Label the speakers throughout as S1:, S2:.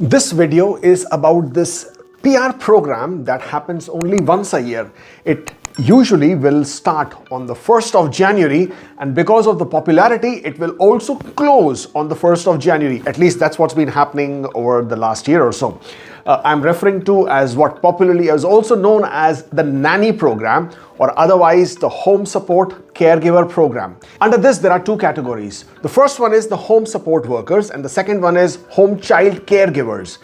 S1: This video is about this PR program that happens only once a year. It usually will start on the 1st of January, and because of the popularity, it will also close on the 1st of January. At least that's what's been happening over the last year or so. I'm referring to as what popularly is also known as the Nanny program, or otherwise the Home Support Caregiver program. Under this, there are two categories. The first one is the home support workers, and the second one is home child caregivers.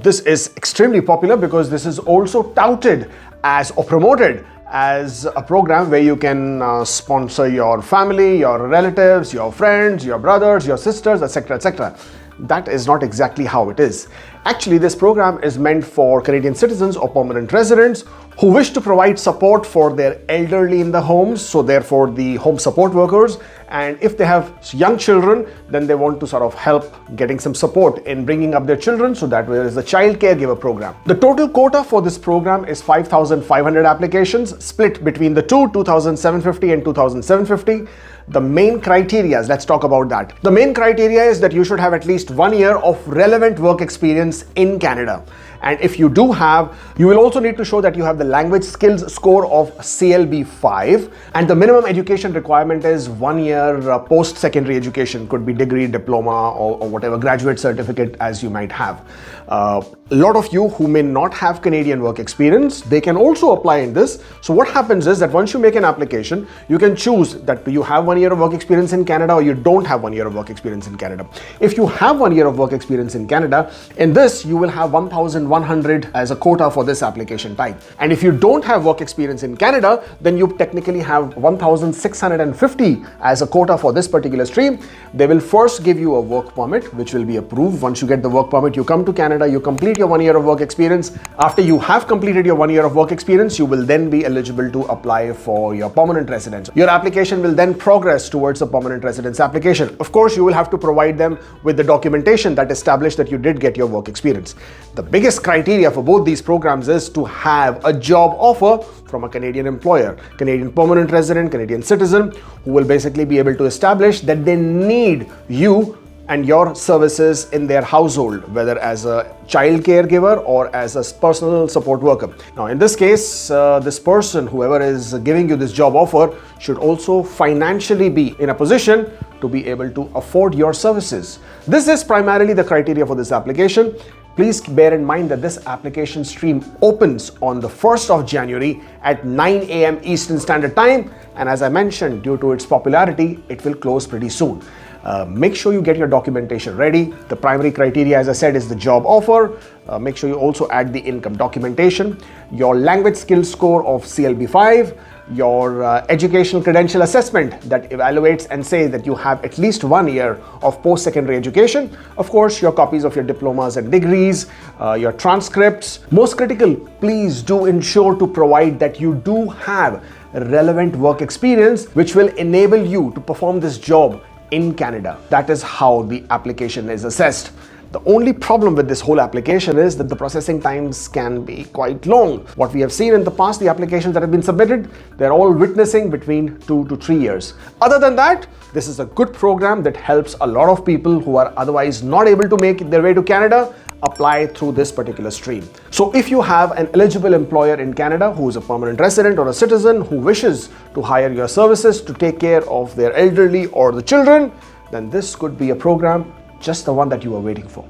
S1: This is extremely popular because this is also touted as or promoted as a program where you can sponsor your family, your relatives, your friends, your brothers, your sisters, etc., etc. That is not exactly how it is. Actually, this program is meant for Canadian citizens or permanent residents who wish to provide support for their elderly in the homes, so therefore the home support workers. And if they have young children, then they want to sort of help getting some support in bringing up their children, so that there is the child caregiver program. The total quota for this program is 5,500 applications split between the two, 2,750 and 2,750. The main criteria, let's talk about that. The main criteria is that you should have at least 1 year of relevant work experience in Canada. And if you do have, you will also need to show that you have the language skills score of CLB 5, and the minimum education requirement is 1 year post-secondary education, could be degree, diploma, or whatever graduate certificate as you might have. A lot of you who may not have Canadian work experience, they can also apply in this. So what happens is that once you make an application, you can choose that you have 1 year of work experience in Canada or you don't have 1 year of work experience in Canada. If you have 1 year of work experience in Canada, in this you will have 1,100 as a quota for this application type. And if you don't have work experience in Canada, then you technically have 1,650 as a quota for this particular stream. They will first give you a work permit, which will be approved. Once you get the work permit, you come to Canada, you complete your 1 year of work experience. After you have completed your 1 year of work experience, you will then be eligible to apply for your permanent residence. Your application will then progress towards a permanent residence application. Of course, you will have to provide them with the documentation that establishes that you did get your work experience. The biggest criteria for both these programs is to have a job offer from a Canadian employer, Canadian permanent resident, Canadian citizen, who will basically be able to establish that they need you and your services in their household, whether as a child caregiver or as a personal support worker. Now, in this case, this person, whoever is giving you this job offer, should also financially be in a position to be able to afford your services. This is primarily the criteria for this application. Please bear in mind that this application stream opens on the 1st of January at 9 a.m. Eastern Standard Time. And as I mentioned, due to its popularity, it will close pretty soon. Make sure you get your documentation ready. The primary criteria, as I said, is the job offer. Make sure you also add the income documentation, your language skills score of CLB 5, your educational credential assessment that evaluates and says that you have at least 1 year of post-secondary education. Of course, your copies of your diplomas and degrees, your transcripts. Most critical, please do ensure to provide that you do have relevant work experience, which will enable you to perform this job in Canada. That is how the application is assessed. The only problem with this whole application is that the processing times can be quite long. What we have seen in the past, the applications that have been submitted, they're all witnessing between 2 to 3 years. Other than that, this is a good program that helps a lot of people who are otherwise not able to make their way to Canada apply through this particular stream. So if you have an eligible employer in Canada who is a permanent resident or a citizen who wishes to hire your services to take care of their elderly or the children, then this could be a program, just the one that you are waiting for.